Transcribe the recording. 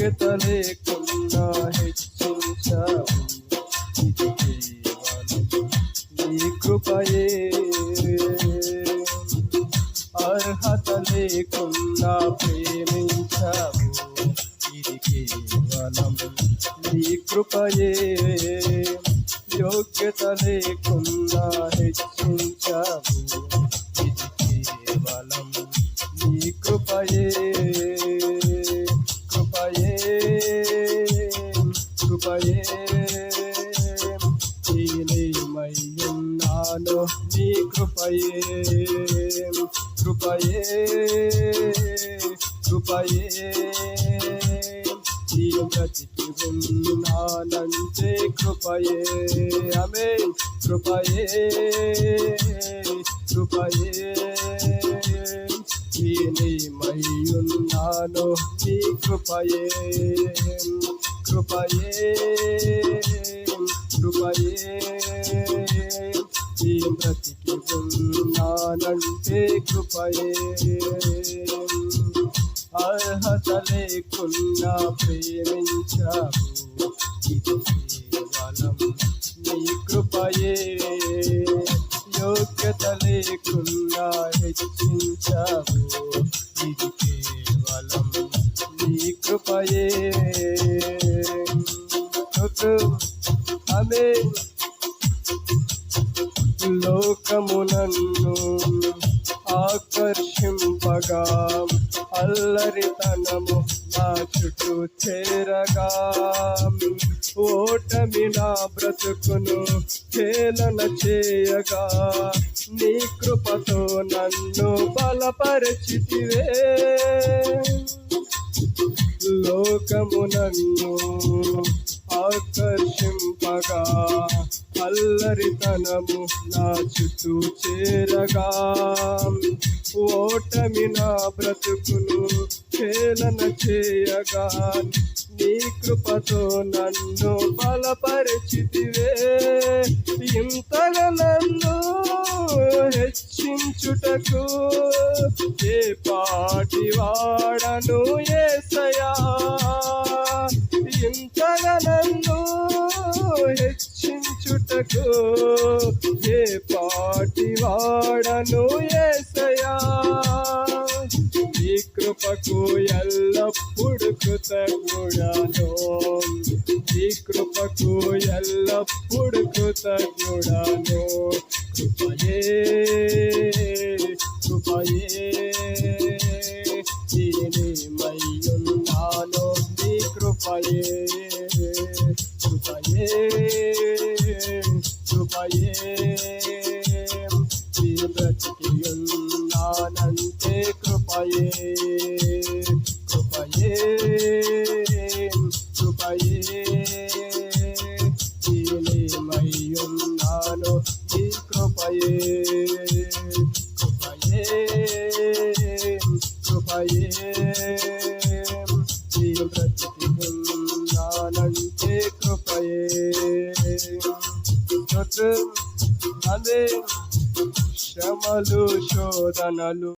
యోగ్యత లేకున్నా హెచ్చించావు. ఇది కేవలం నీ కృపయే. అర్హత లేకున్నా ప్రేమించావు. ఇది కేవలం నీ కృపయే. యోగ్యత లేకున్నా హెచ్చించావు. ఇది కేవలం నీ కృపయే. కృపయే కృపయే నేనేమయ్యున్నానో నీ కృపయే. కృపయే కృపయే నీ బ్రతికి ఉన్నానంటే కృపయే. ఆమేన్. కృపయే కృపయే నేనేమయ్యున్నానో నీ కృపయే. కృపయే కృపయే నీ బ్రతికి ఉన్నానంటే కృపయే. అర్హత లేకున్నా ప్రేమించావు. ఇది కేవలం నీ కృపయే. యోగ్యత లేకున్నా హెచ్చించావు. ఇది కేవలం నీ కృపయే. ఆమేన్. లోకము నన్ను ఆకర్షింపగా, అల్లరితనము నా చుట్టూ చేరగా, ఓటమి నా బ్రతుకును హేళన చేయగా, నీ కృపతో నన్ను బలపరచితివే. లోకము నన్ను ఆకర్షింపగా, అల్లరితనము నా చుట్టూ చేరగా, ఓటమి నా బ్రతుకును హేళన చేయగా, నీ కృపతో నన్ను బలపరిచితివే. ఇంతగా నన్ను హెచ్చించుటకు ఏ పాటి వాడను యేసయ్యా. ఇంతగా నన్ను హెచ్చించుటకు ఏ పాటి వాడను యేసయ్యా. నీ కృపకు ఎల్లప్పుడు కృతజ్ఞుడను. నీ కృపకు ఎల్లప్పుడు కృతజ్ఞుడను. కృపయే కృపయే నేనేమయ్యున్నానో నీ కృపయే. కృపయే కృపయే నీ బ్రతికి ఉన్నానంటే కృపయే. కృపయే కృపయే నేనేమయ్యున్నానో నీ కృపయే. కృపయే కృపయే నీ బ్రతికి ఉన్నానంటే కృపయే. ఆమేన్. శ్రమలు శోధనలు